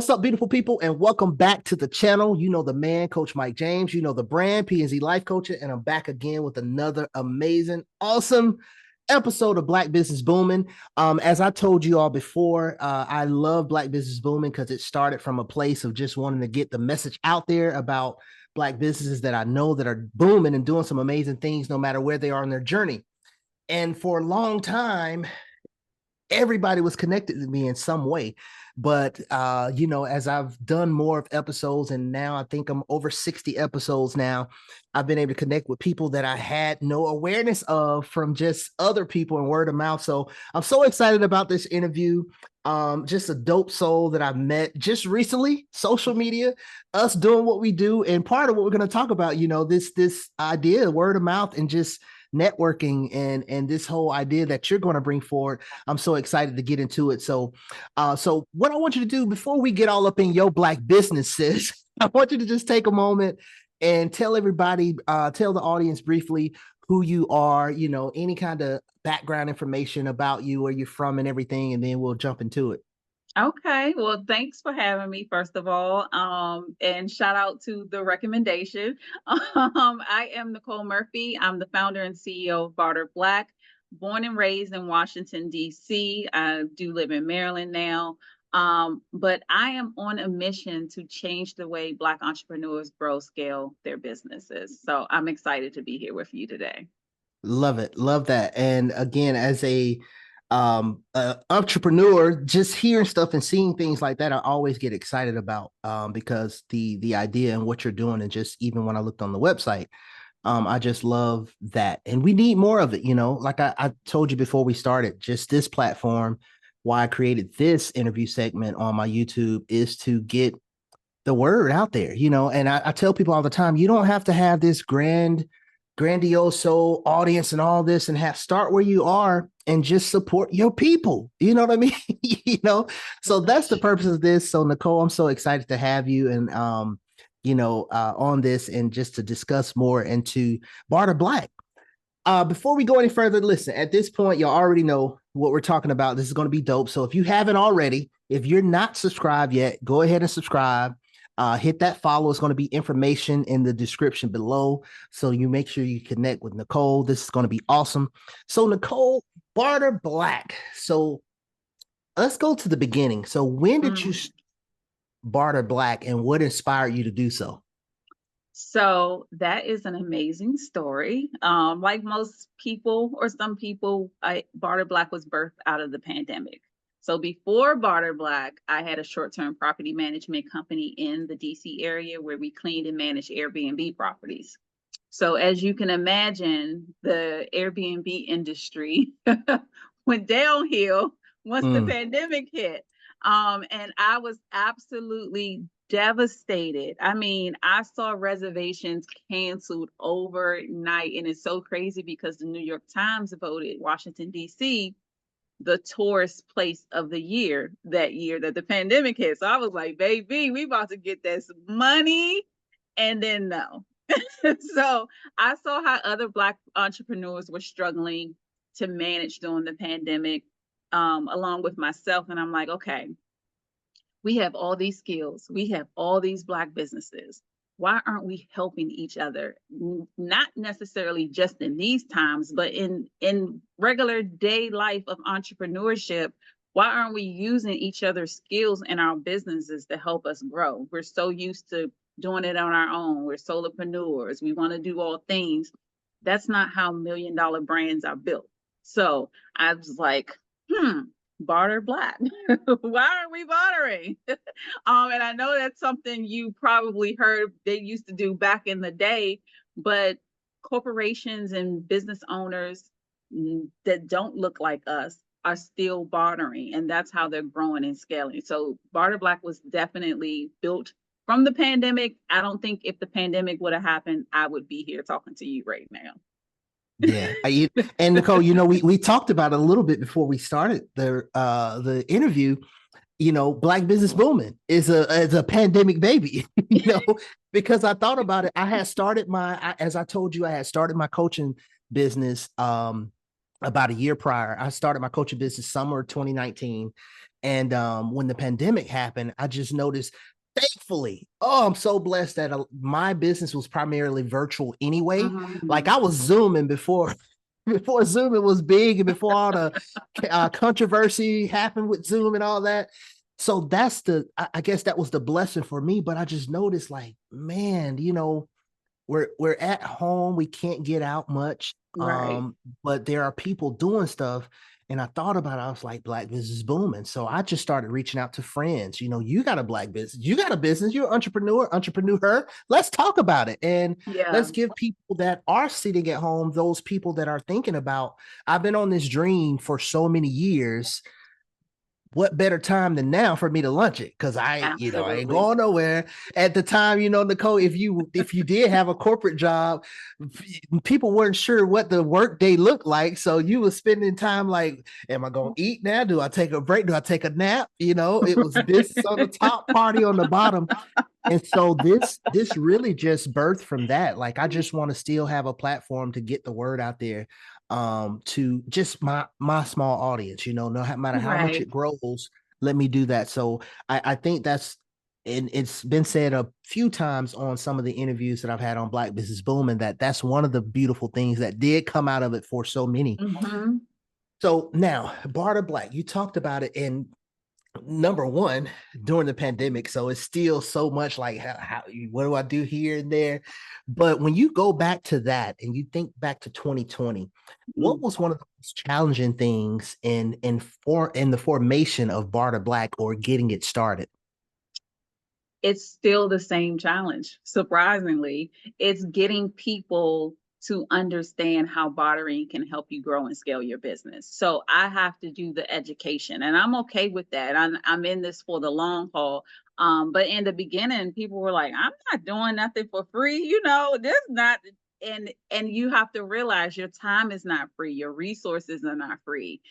What's up, beautiful people, and welcome back to the channel. You know the man, Coach Mike James. You know the brand, P&Z Life Coaching, and I'm back again with another amazing, awesome episode of Black Business Booming. As I told you all before, I love Black Business Booming because it started from a place of just wanting to get the message out there about Black businesses that I know that are booming and doing some amazing things no matter where they are in their journey. And for a long time, everybody was connected to me in some way. But, as I've done more of episodes, and now I think I'm over 60 episodes now, I've been able to connect with people that I had no awareness of from just other people and word of mouth. So I'm so excited about this interview. Just a dope soul that I've met just recently, social media, us doing what we do. And part of what we're going to talk about, this idea, word of mouth, and just networking and this whole idea that you're going to bring forward. I'm so excited to get into it. So what I want you to do before we get all up in your Black businesses, I want you to just take a moment and tell everybody, tell the audience briefly who you are, any kind of background information about you, where you're from and everything, and then we'll jump into it. Okay, well, thanks for having me, first of all. And shout out to the recommendation. I am Nicole Murphy. I'm the founder and CEO of Barter Black, born and raised in Washington, D.C. I do live in Maryland now. But I am on a mission to change the way Black entrepreneurs grow, scale their businesses. So I'm excited to be here with you today. Love it. Love that. And again, as a entrepreneur, just hearing stuff and seeing things like that, I always get excited about because the idea and what you're doing, and just even when I looked on the website, I just love that. And we need more of it, like I told you before we started, just this platform, why I created this interview segment on my YouTube is to get the word out there, and I tell people all the time, you don't have to have this grandiose audience and all this, and start where you are and just support your people. You know what I mean? So that's the purpose of this. So Nicole, I'm so excited to have you and on this, and just to discuss more into Barter Black. Before we go any further, listen, at this point, y'all already know what we're talking about. This is going to be dope. So if you haven't already, if you're not subscribed yet, go ahead and subscribe. Hit that follow. It's going to be information in the description below. So you make sure you connect with Nicole. This is going to be awesome. So Nicole, Barter Black. So let's go to the beginning. So when did you Barter Black, and what inspired you to do so? So that is an amazing story. Like most people, or some people, Barter Black was birthed out of the pandemic. So before Barter Black, I had a short-term property management company in the DC area where we cleaned and managed Airbnb properties. So as you can imagine, the Airbnb industry went downhill once the pandemic hit. And I was absolutely devastated. I mean, I saw reservations canceled overnight. And it's so crazy because the New York Times voted Washington, D.C. the tourist place of the year that the pandemic hit. So I was like, baby, we about to get this money. And then no. So I saw how other Black entrepreneurs were struggling to manage during the pandemic, along with myself. And I'm like, okay, we have all these skills. We have all these Black businesses. Why aren't we helping each other? Not necessarily just in these times, but in regular day life of entrepreneurship. Why aren't we using each other's skills in our businesses to help us grow? We're so used to doing it on our own. We're solopreneurs. We want to do all things. That's not how $1 million brands are built. So I was like, Barter Black. Why aren't we bartering? And I know that's something you probably heard they used to do back in the day, but corporations and business owners that don't look like us are still bartering, and that's how they're growing and scaling. So Barter Black was definitely built from the pandemic. I don't think if the pandemic would have happened, I would be here talking to you right now. Yeah. And Nicole, we talked about it a little bit before we started the interview. Black Business Booming is a pandemic baby, because I thought about it. I had started as I told you, I had started my coaching business about a year prior. I started my coaching business summer 2019. And when the pandemic happened, I just noticed, thankfully, oh, I'm so blessed that my business was primarily virtual anyway. Like Mhm. I was Zooming before. Before Zoom, it was big, and before all the controversy happened with Zoom and all that. So that's I guess that was the blessing for me. But I just noticed, like, man, we're at home, we can't get out much, Right. but there are people doing stuff. And I thought about it, I was like, black business is booming. So I just started reaching out to friends. You got a black business, you got a business, you're an entrepreneur, let's talk about it. And Yeah. let's give people that are sitting at home, those people that are thinking about, I've been on this dream for so many years, what better time than now for me to launch it? Because I ain't Absolutely. going nowhere. At the time, Nicole, if you did have a corporate job, people weren't sure what the work day looked like. So you were spending time like, am I gonna eat now? Do I take a break? Do I take a nap? It was business on the top, party on the bottom. And so this really just birthed from that. Like I just want to still have a platform to get the word out there, to just my small audience, no matter how much Right. it grows, let me do that. So I think that's, and it's been said a few times on some of the interviews that I've had on Black Business Booming, that that's one of the beautiful things that did come out of it for so many. Hmm. So now, Barter Black, you talked about it in number one during the pandemic. So it's still so much like, what do I do here and there? But when you go back to that and you think back to 2020, what was one of the most challenging things in the formation of Barter Black or getting it started? It's still the same challenge. Surprisingly, it's getting people to understand how bartering can help you grow and scale your business. So I have to do the education, and I'm okay with that. I'm in this for the long haul. But in the beginning, people were like, "I'm not doing nothing for free." This not. And you have to realize your time is not free. Your resources are not free.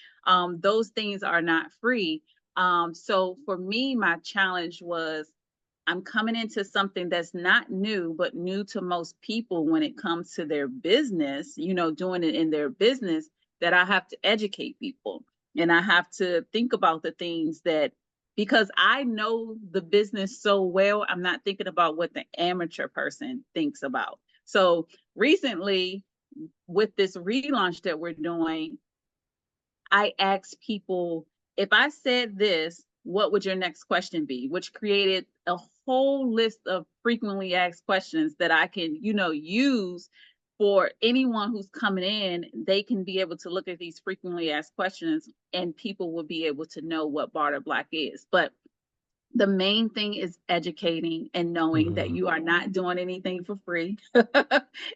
Those things are not free. So for me, my challenge was I'm coming into something that's not new, but new to most people when it comes to their business, doing it in their business, that I have to educate people. And I have to think about the things that, because I know the business so well, I'm not thinking about what the amateur person thinks about. So recently, with this relaunch that we're doing, I asked people, if I said this, what would your next question be? Which created a whole list of frequently asked questions that I can, use for anyone who's coming in. They can be able to look at these frequently asked questions and people will be able to know what Barter Black is. But the main thing is educating and knowing that Mhm. you are not doing anything for free.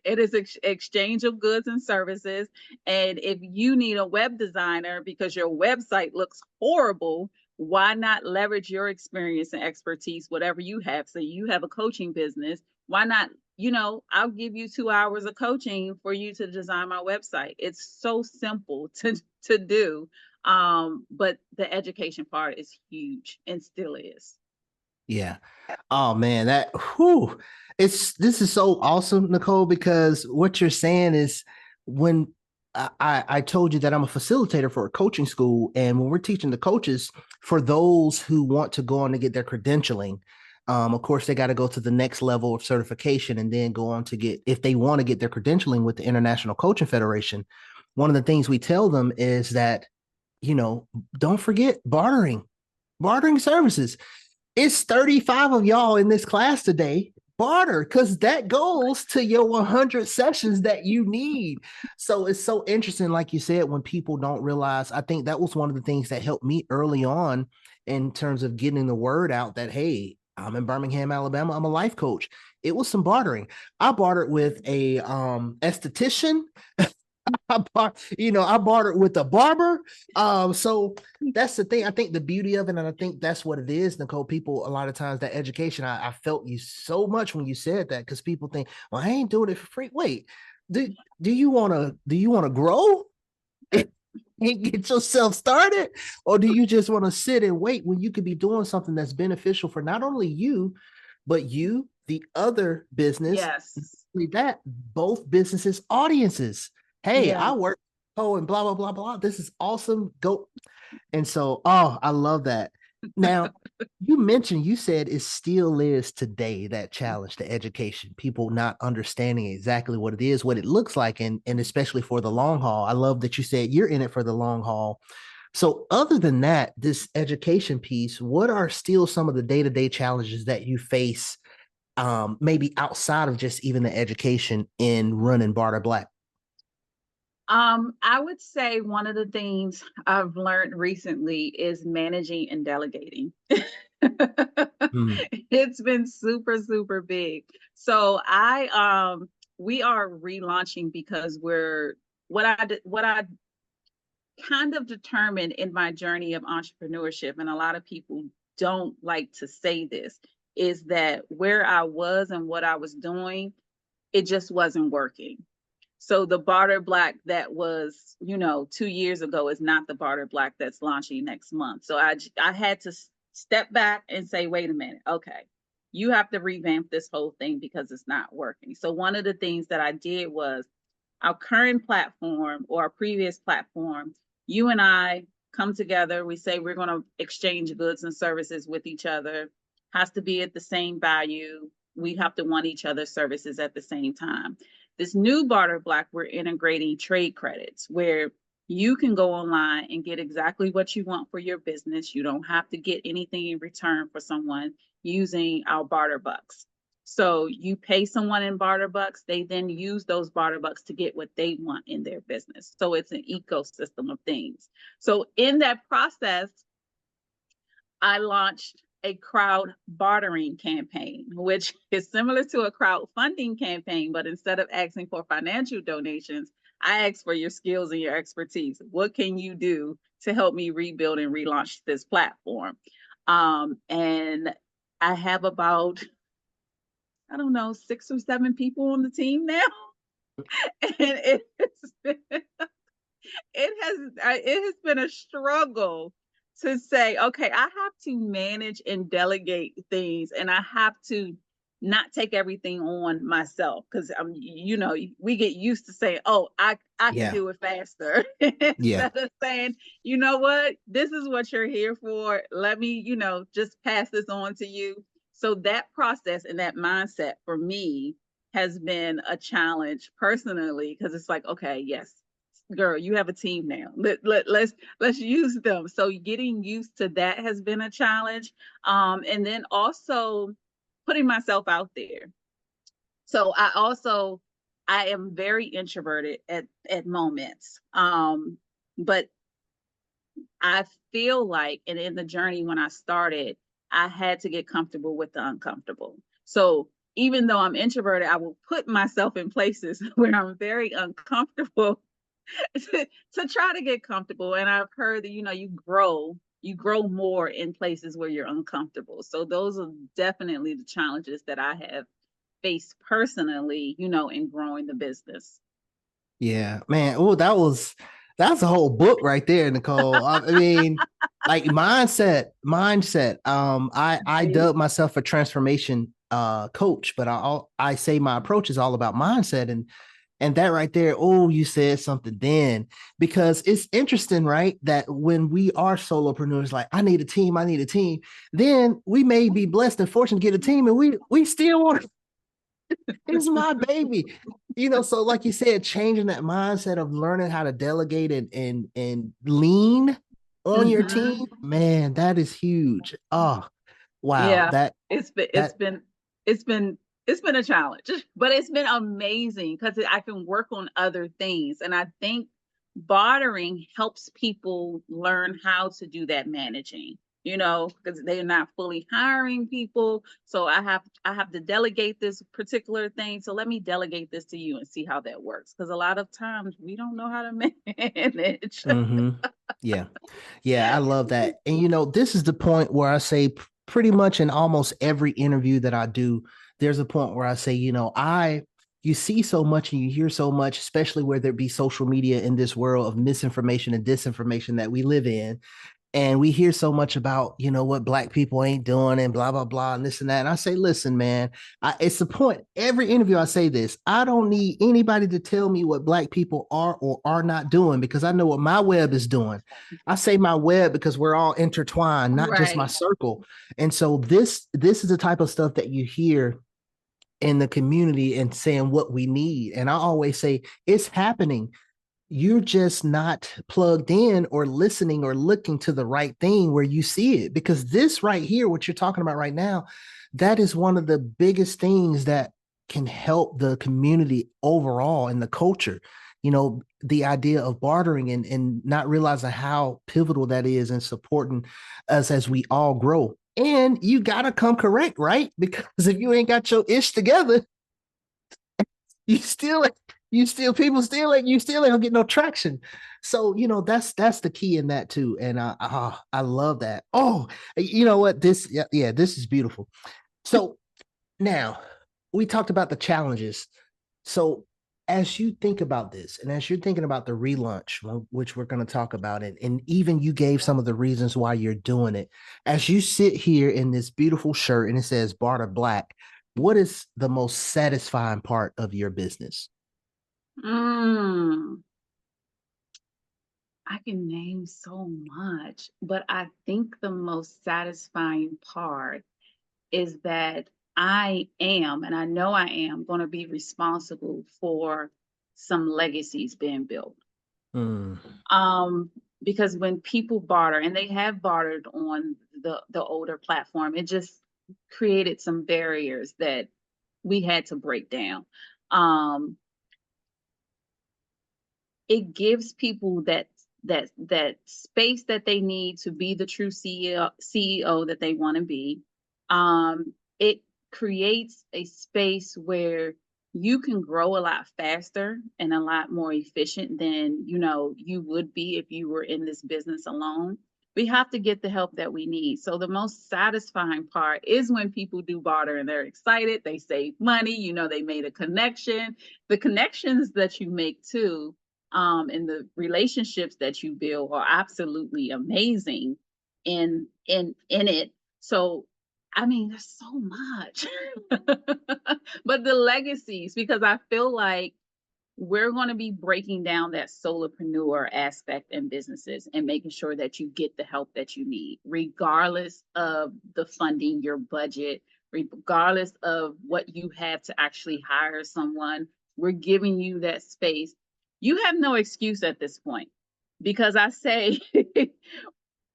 It is exchange of goods and services. And if you need a web designer because your website looks horrible, why not leverage your experience and expertise, whatever you have? So you have a coaching business. Why not? I'll give you 2 hours of coaching for you to design my website. It's so simple to do. But the education part is huge and still is. Yeah. Oh man, this is so awesome, Nicole, because what you're saying is, when I told you that I'm a facilitator for a coaching school, and when we're teaching the coaches, for those who want to go on to get their credentialing, of course they got to go to the next level of certification and then go on to get, if they want to get their credentialing with the International Coaching Federation. One of the things we tell them is that, you know, don't forget bartering services. It's 35 of y'all in this class today. Barter, because that goes to your 100 sessions that you need. So it's so interesting, like you said, when people don't realize. I think that was one of the things that helped me early on in terms of getting the word out that, hey, I'm in Birmingham, Alabama. I'm a life coach. It was some bartering. I bartered with a esthetician. I bartered with a barber. So that's the thing. I think the beauty of it, and I think that's what it is, Nicole. People, a lot of times, that education, I felt you so much when you said that, because people think, well, I ain't doing it for free. Wait, do do you want to grow and get yourself started, or do you just want to sit and wait when you could be doing something that's beneficial for not only you, but you, the other business, Yes. that both businesses audiences? Hey, Yeah. I work. oh, and blah, blah, blah, blah. This is awesome. Go. And so, oh, I love that. Now, you mentioned, you said it still is today that challenge to education, people not understanding exactly what it is, what it looks like, and especially for the long haul. I love that you said you're in it for the long haul. So, other than that, this education piece, what are still some of the day-to-day challenges that you face, maybe outside of just even the education in running Barter Black? I would say one of the things I've learned recently is managing and delegating. Mm, It's been super, super big. So we are relaunching because what I kind of determined in my journey of entrepreneurship, and a lot of people don't like to say this, is that where I was and what I was doing, it just wasn't working. So the Barter Black that was, 2 years ago is not the Barter Black that's launching next month. So I had to step back and say, wait a minute, okay, you have to revamp this whole thing because it's not working. So one of the things that I did was our current platform or our previous platform, you and I come together, we say we're going to exchange goods and services with each other, has to be at the same value. We have to want each other's services at the same time. This new Barter Black, we're integrating trade credits where you can go online and get exactly what you want for your business. You don't have to get anything in return for someone using our Barter Bucks. So you pay someone in Barter Bucks, they then use those Barter Bucks to get what they want in their business. So it's an ecosystem of things. So in that process, I launched a crowd bartering campaign, which is similar to a crowdfunding campaign, but instead of asking for financial donations, I asked for your skills and your expertise. What can you do to help me rebuild and relaunch this platform? And I have about, I don't know, 6 or 7 people on the team now. And it has been a struggle to say, okay, I have to manage and delegate things, and I have to not take everything on myself because we get used to saying, oh, I can yeah, do it faster yeah, instead of saying, you know what, this is what you're here for. Let me, just pass this on to you. So that process and that mindset for me has been a challenge personally because it's like, okay, yes, girl, you have a team now. Let's use them. So getting used to that has been a challenge. And then also putting myself out there. So I am very introverted at moments. But I feel like, and in the journey when I started, I had to get comfortable with the uncomfortable. So even though I'm introverted, I will put myself in places where I'm very uncomfortable to try to get comfortable. And I've heard that, you grow more in places where you're uncomfortable. So those are definitely the challenges that I have faced personally, in growing the business. yeah, man. Oh, that's a whole book right there, Nicole. I mean, like mindset. I See? dub myself a transformation coach, but I say my approach is all about mindset, and that right there, oh, you said something then, because it's interesting, right? That when we are solopreneurs, like I need a team, then we may be blessed and fortunate to get a team, and we still want it's my baby. So like you said, changing that mindset of learning how to delegate and lean on your team, Hmm. man, that is huge. Oh, wow. Yeah, That it's been it's that been it's been it's been a challenge, but it's been amazing because I can work on other things, and I think bartering helps people learn how to do that managing. Because they're not fully hiring people, so I have to delegate this particular thing. So let me delegate this to you and see how that works. Because a lot of times we don't know how to manage. hmm yeah. Yeah, I love that. And this is the point where I say pretty much in almost every interview that I do, there's a point where I say, you see so much and you hear so much, especially where there be social media in this world of misinformation and disinformation that we live in. And we hear so much about, what Black people ain't doing and blah, blah, blah, and this and that. And I say, listen, man, it's the point. Every interview I say this, I don't need anybody to tell me what Black people are or are not doing, because I know what my web is doing. I say my web because we're all intertwined, not just my Right. circle. And so this is the type of stuff that you hear in the community and saying what we need. And I always say it's happening. You're just not plugged in or listening or looking to the right thing where you see it. Because this right here, what you're talking about right now, that is one of the biggest things that can help the community overall and the culture. The idea of bartering and not realizing how pivotal that is and supporting us as we all grow. And you got to come correct, right? Because if you ain't got your ish together, you still people still ain't you still ain't gonna get no traction. So that's the key in that too. And I love that. Oh, you know what? This is beautiful. So now we talked about the challenges. So as you think about this, and as you're thinking about the relaunch, which we're going to talk about it, and even you gave some of the reasons why you're doing it, as you sit here in this beautiful shirt and it says Barter Black, what is the most satisfying part of your business? Mm, I can name so much, but I think the most satisfying part is that I am, and I know I am, going to be responsible for some legacies being built. Mm, Um, because when people barter, and they have bartered on the older platform, it just created some barriers that we had to break down. Um, it gives people that space that they need to be the true CEO that they want to be. It creates a space where you can grow a lot faster and a lot more efficient than you would be if you were in this business alone. We have to get the help that we need. So the most satisfying part is when people do barter and they're excited, they save money, they made a connection. The connections that you make too, and the relationships that you build are absolutely amazing in it. So I mean, there's so much. But the legacies, because I feel like we're going to be breaking down that solopreneur aspect in businesses and making sure that you get the help that you need, regardless of the funding, your budget, regardless of what you have to actually hire someone. We're giving you that space. You have no excuse at this point, because I say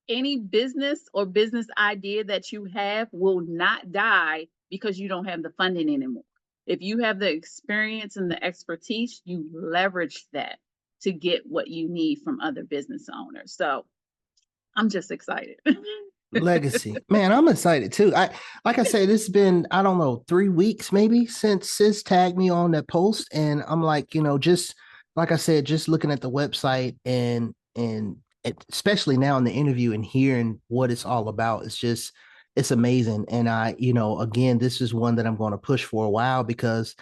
any business or business idea that you have will not die because you don't have the funding anymore. If you have the experience and the expertise, you leverage that to get what you need from other business owners. So I'm just excited. Legacy, man, I'm excited too. Like I said, it's been, I don't know, 3 weeks maybe since Sis tagged me on that post, and I'm like, just like I said, just looking at the website and especially now in the interview and hearing what it's all about, it's amazing. And again, this is one that I'm going to push for a while, because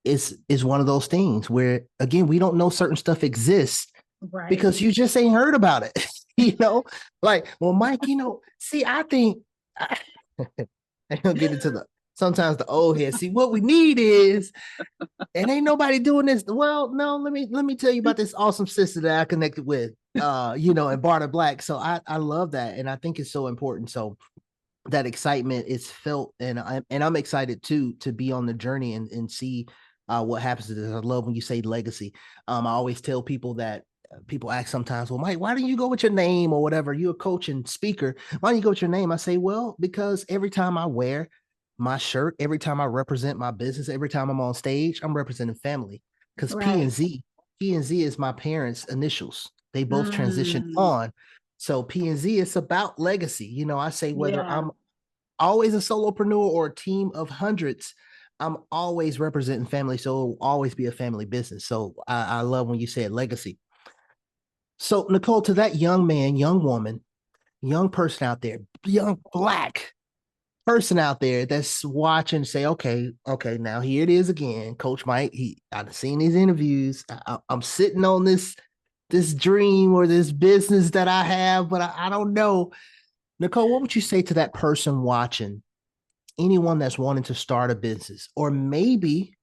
it's one of those things where, again, we don't know certain stuff exists Right. because you just ain't heard about it. Like, well, Mike, see, I think I don't get into the sometimes the old head. See, what we need is, and ain't nobody doing this. Well, no, let me tell you about this awesome sister that I connected with, in Barter Black. So I love that, and I think it's so important. So that excitement is felt, and I'm excited too to be on the journey and see what happens to this. I love when you say legacy. I always tell people that people ask sometimes, well, Mike, why don't you go with your name or whatever? You're a coach and speaker. Why don't you go with your name? I say, well, because every time I wear my shirt, every time I represent my business, every time I'm on stage, I'm representing family. Because P and Right. Z, P and Z is my parents' initials. They both transitioned Mm, on. So P and Z, it's about legacy. I say whether yeah. I'm always a solopreneur or a team of hundreds, I'm always representing family. So it'll always be a family business. So I love when you said legacy. So, Nicole, to that young man, young woman, young person out there, young Black person out there that's watching, say, okay, now here it is again. Coach Mike, I've seen these interviews. I'm sitting on this this dream or this business that I have, but I don't know. Nicole, what would you say to that person watching? Anyone that's wanting to start a business, or maybe,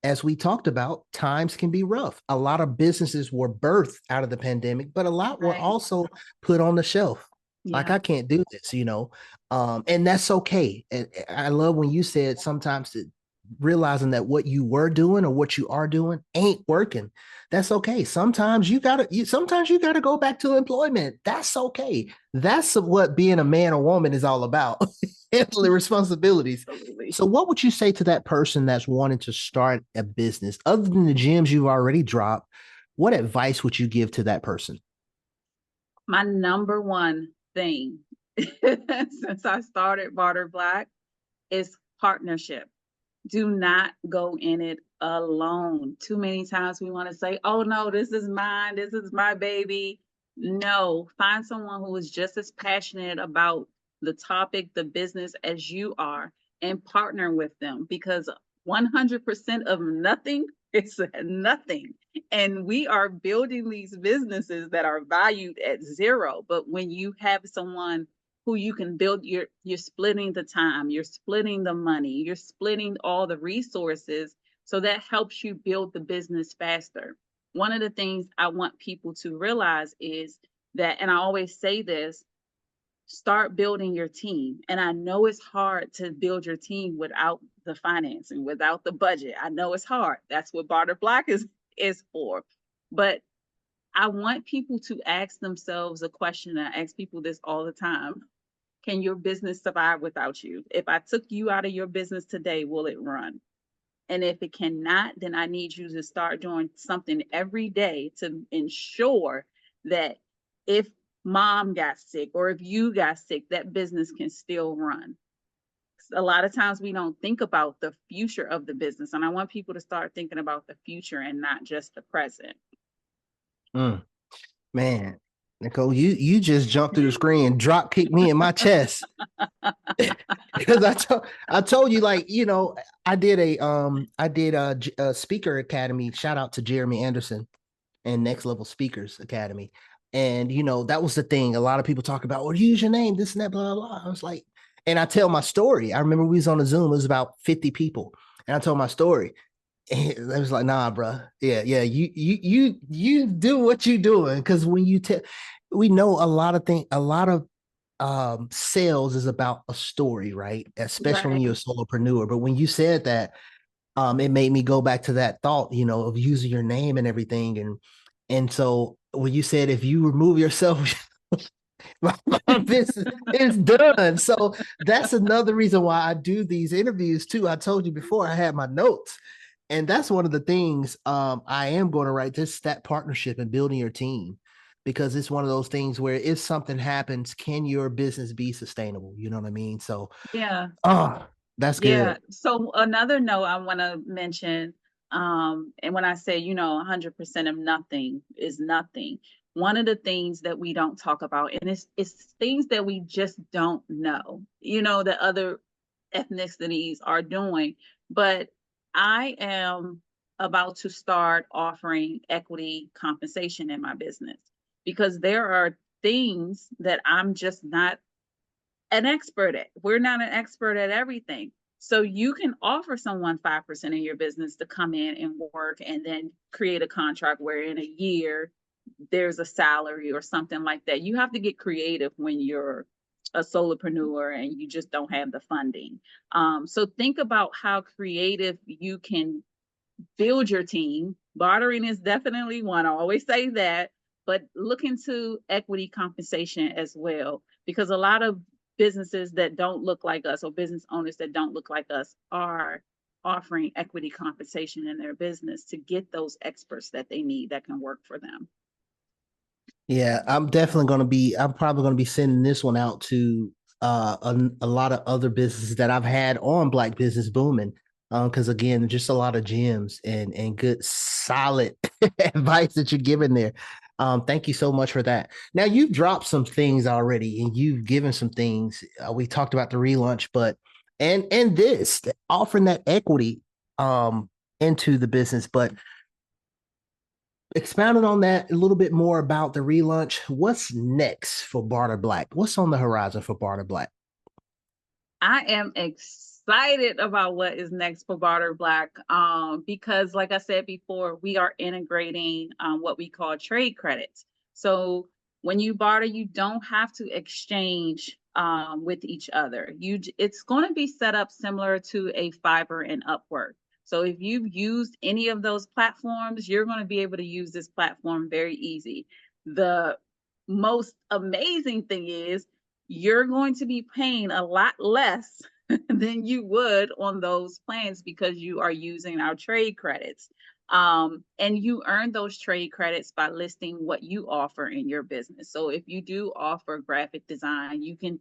as we talked about, times can be rough. A lot of businesses were birthed out of the pandemic, but a lot were Right. also put on the shelf. Like, Yeah. I can't do this, and that's okay. And I love when you said sometimes that realizing that what you were doing or what you are doing ain't working. That's okay. Sometimes you gotta go back to employment. That's okay. That's what being a man or woman is all about. Handling responsibilities. Absolutely. So, what would you say to that person that's wanting to start a business, other than the gems you've already dropped? What advice would you give to that person? My number one thing since I started Barter Black is partnership. Do not go in it alone. Too many times we want to say, oh no, this is mine, this is my baby. No, find someone who is just as passionate about the topic, the business as you are, and partner with them, because 100% of nothing is nothing. And we are building these businesses that are valued at zero. But when you have someone who you can build, you're splitting the time, you're splitting the money, you're splitting all the resources, so that helps you build the business faster. One of the things I want people to realize is that, and I always say this, start building your team. And I know it's hard to build your team without the financing, without the budget. I know it's hard. That's what Barter Black is for. But I want people to ask themselves a question. I ask people this all the time. Can your business survive without you? If I took you out of your business today, will it run? And if it cannot, then I need you to start doing something every day to ensure that if mom got sick or if you got sick, that business can still run. A lot of times we don't think about the future of the business. And I want people to start thinking about the future and not just the present. Mm, man, Nicole, you just jumped through the screen and drop kicked me in my chest. Because I told you, like, I did a speaker academy. Shout out to Jeremy Anderson and Next Level Speakers Academy. And that was the thing. A lot of people talk about, well, use your name, this and that, blah, blah, blah. I was like, and I tell my story. I remember we was on a Zoom, it was about 50 people. And I told my story. And I was like, nah, bro. Yeah, you do what you doing. Because when you tell, we know a lot of sales is about a story, right? Especially when Right. you're a solopreneur. But when you said that, it made me go back to that thought, of using your name and everything. And so when you said if you remove yourself, my business is done. So that's another reason why I do these interviews too. I told you before I had my notes. And that's one of the things I am going to write, just that partnership and building your team, because it's one of those things where if something happens, can your business be sustainable? You know what I mean? So, Yeah. oh, that's Yeah. good. So another note I want to mention, and when I say, 100% of nothing is nothing, one of the things that we don't talk about, and it's things that we just don't know, that other ethnicities are doing. But I am about to start offering equity compensation in my business, because there are things that I'm just not an expert at. We're not an expert at everything. So you can offer someone 5% of your business to come in and work and then create a contract where in a year there's a salary or something like that. You have to get creative when you're a solopreneur and you just don't have the funding. So think about how creative you can build your team. Bartering is definitely one. I always say that, but look into equity compensation as well, because a lot of businesses that don't look like us, or business owners that don't look like us, are offering equity compensation in their business to get those experts that they need that can work for them. Yeah, I'm probably going to be sending this one out to a lot of other businesses that I've had on Black Business Booming. Because again, just a lot of gems and good solid advice that you're giving there. Thank you so much for that. Now you've dropped some things already, and you've given some things. We talked about the relaunch, but and this offering that equity into the business, but Expounding on that a little bit more about the relaunch. What's next for Barter Black? What's on the horizon for Barter Black? I am excited about what is next for Barter Black, because, like I said before, we are integrating what we call trade credits. So when you barter, you don't have to exchange with each other. It's going to be set up similar to a Fiverr and Upwork. So if you've used any of those platforms, you're going to be able to use this platform very easy. The most amazing thing is you're going to be paying a lot less than you would on those plans because you are using our trade credits. And you earn those trade credits by listing what you offer in your business. So if you do offer graphic design, you can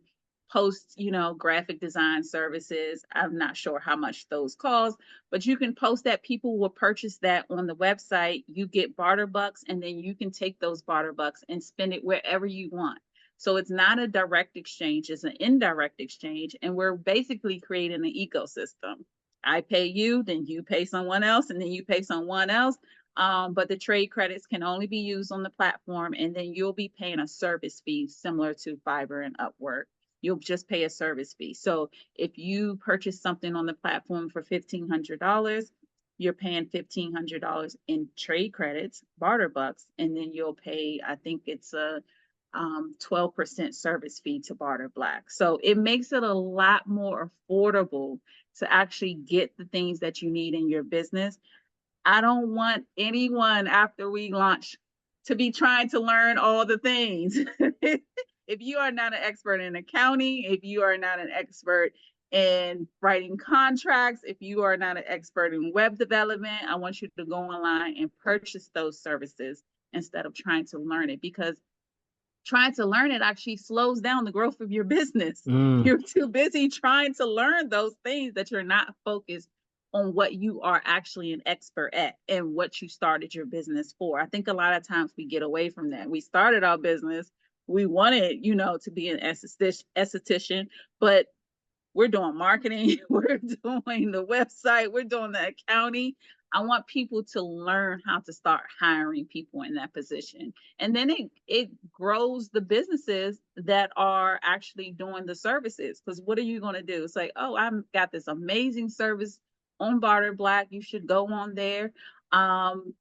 post, graphic design services. I'm not sure how much those cost, but you can post that. People will purchase that on the website. You get barter bucks, and then you can take those barter bucks and spend it wherever you want. So it's not a direct exchange, it's an indirect exchange. And we're basically creating an ecosystem. I pay you, then you pay someone else, and then you pay someone else. But the trade credits can only be used on the platform, and then you'll be paying a service fee similar to Fiverr and Upwork. You'll just pay a service fee. So if you purchase something on the platform for $1,500, you're paying $1,500 in trade credits, barter bucks, and then you'll pay, I think it's a 12% service fee to Barter Black. So it makes it a lot more affordable to actually get the things that you need in your business. I don't want anyone after we launch to be trying to learn all the things. If you are not an expert in accounting, if you are not an expert in writing contracts, if you are not an expert in web development, I want you to go online and purchase those services instead of trying to learn it, because trying to learn it actually slows down the growth of your business. You're too busy trying to learn those things that you're not focused on what you are actually an expert at and what you started your business for. I think a lot of times we get away from that. We started our business, we wanted, to be an esthetician, but we're doing marketing, we're doing the website, we're doing the accounting. I want people to learn how to start hiring people in that position. And then it grows the businesses that are actually doing the services. Because what are you going to do? It's like, oh, I've got this amazing service on Barter Black. You should go on there and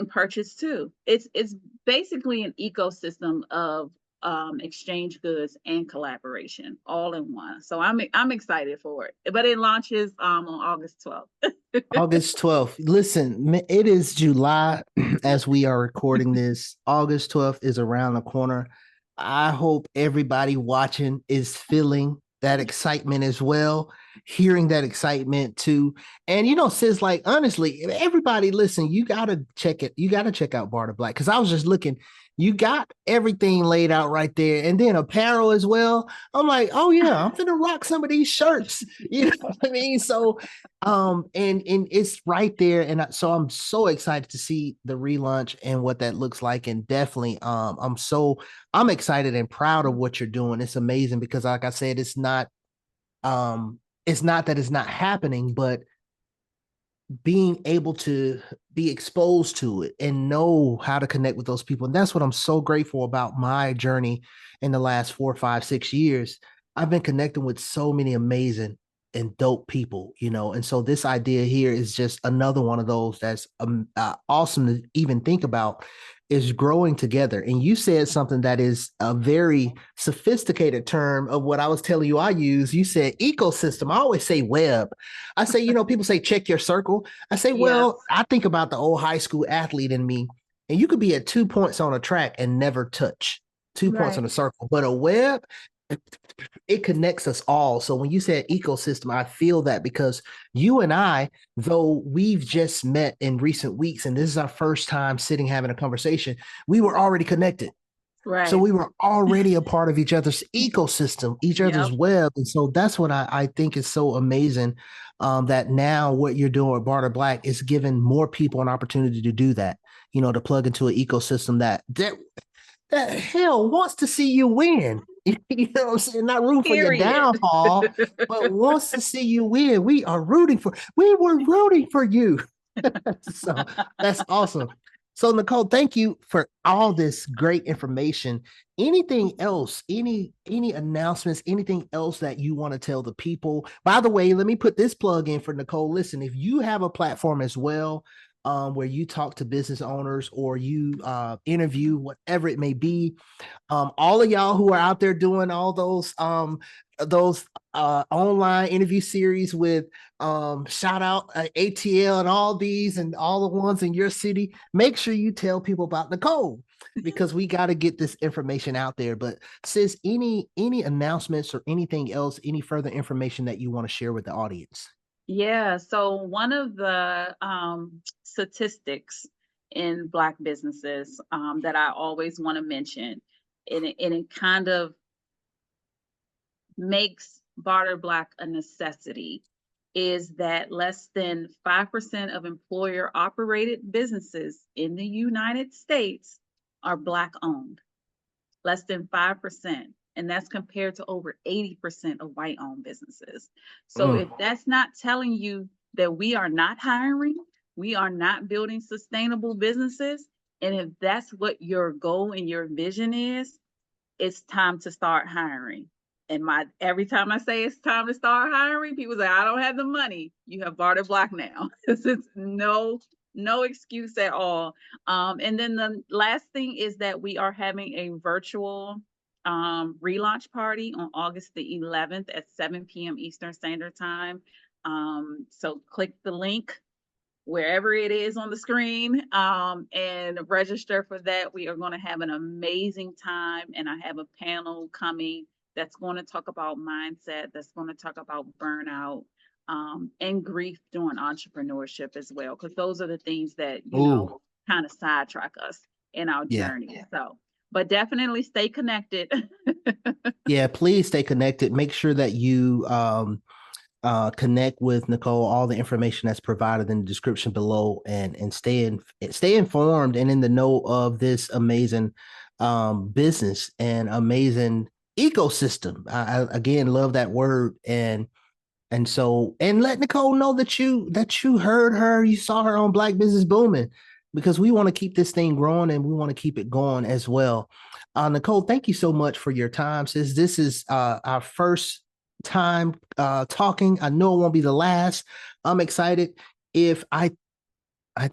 purchase too. It's basically an ecosystem of exchange goods and collaboration all in one. So I'm excited for it. But it launches on August 12th. August 12th. Listen, it is July as we are recording this. August 12th is around the corner. I hope everybody watching is feeling that excitement as well, hearing that excitement too. And sis, like honestly, everybody listen, you gotta check it. You gotta check out Barter Black, because I was just looking. You got everything laid out right there, and then apparel as well. I'm like, oh yeah, I'm gonna rock some of these shirts. You know what I mean? So, and it's right there, and so I'm so excited to see the relaunch and what that looks like, and definitely, I'm excited and proud of what you're doing. It's amazing because, like I said, it's not that it's not happening, but being able to be exposed to it and know how to connect with those people. And that's what I'm so grateful about my journey in the last 4, 5, 6 years. I've been connecting with so many amazing and dope people, and so this idea here is just another one of those that's awesome to even think about, is growing together. And you said something that is a very sophisticated term of what I was telling you I use. You said ecosystem. I always say web. I say, people say check your circle. I say, well, I think about the old high school athlete in me, and you could be at 2 points on a track and never touch 2 points on a circle. But a web, it connects us all. So when you said ecosystem, I feel that, because you and I, though we've just met in recent weeks, and this is our first time sitting having a conversation, we were already connected. Right. So we were already a part of each other's ecosystem, each other's web. And so that's what I think is so amazing, that now what you're doing with Barter Black is giving more people an opportunity to do that, to plug into an ecosystem that hell wants to see you win. You know what I'm saying? Not room for your downfall, but wants to see you win. We were rooting for you. So that's awesome. So Nicole, thank you for all this great information. Anything else, any announcements, anything else that you want to tell the people? By the way, let me put this plug in for Nicole. Listen, if you have a platform as well, where you talk to business owners or you interview, whatever it may be, all of y'all who are out there doing all those online interview series with shout out ATL and all these and all the ones in your city, make sure you tell people about Nicole because we got to get this information out there. But sis, any announcements or anything else, any further information that you want to share with the audience? Yeah, so one of the statistics in Black businesses that I always want to mention, and it kind of makes Barter Black a necessity, is that less than 5% of employer operated businesses in the United States are Black owned. Less than 5%. And that's compared to over 80% of white owned businesses. So if that's not telling you that we are not hiring, we are not building sustainable businesses, and if that's what your goal and your vision is, it's time to start hiring. And every time I say it's time to start hiring, people say, I don't have the money. You have Barter Black now. It's no excuse at all. And then the last thing is that we are having a virtual relaunch party on August the 11th at 7 p.m. Eastern Standard Time. So click the link wherever it is on the screen and register for that. We are going to have an amazing time, and I have a panel coming that's going to talk about mindset, that's going to talk about burnout, and grief during entrepreneurship as well, because those are the things that kind of sidetrack us in our journey. Yeah. So, but definitely stay connected. Yeah, please stay connected. Make sure that you connect with Nicole. All the information that's provided in the description below, and stay informed and in the know of this amazing business and amazing ecosystem. I again love that word, and let Nicole know that you heard her, you saw her on Black Business Booming, because we want to keep this thing growing and we want to keep it going as well. Nicole, thank you so much for your time, sis. This is our first time talking. I know it won't be the last. I'm excited. If I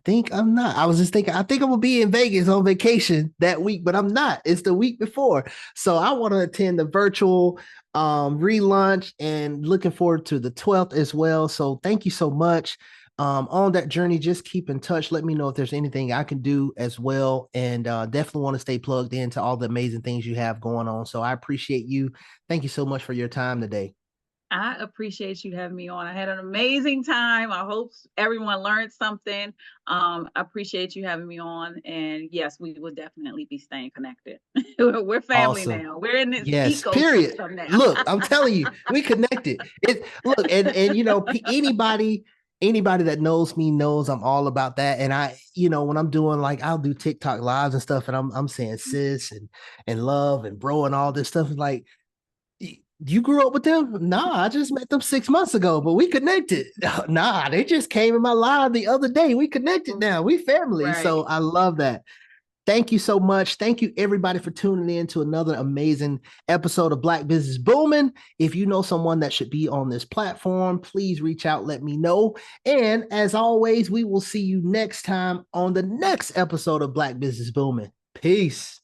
think I'm not. I was just thinking, I think I'm gonna be in Vegas on vacation that week, but I'm not. It's the week before. So I want to attend the virtual relaunch and looking forward to the 12th as well. So thank you so much. On that journey, just keep in touch. Let me know if there's anything I can do as well. And definitely want to stay plugged into all the amazing things you have going on. So I appreciate you. Thank you so much for your time today. I appreciate you having me on. I had an amazing time. I hope everyone learned something. I appreciate you having me on. And yes, we will definitely be staying connected. We're family Awesome. now. We're in this Yes, ecosystem period. now. Look, I'm telling you, we connected. Look, and you know, anybody that knows me knows I'm all about that. And I, when I'm doing, like, I'll do TikTok lives and stuff, and I'm saying sis and love and bro and all this stuff. Like, you grew up with them? Nah, I just met them 6 months ago, but we connected. Nah, they just came in my live the other day. We connected now. We family. Right. So I love that. Thank you so much. Thank you, everybody, for tuning in to another amazing episode of Black Business Booming. If you know someone that should be on this platform, please reach out, let me know. And as always, we will see you next time on the next episode of Black Business Booming. Peace.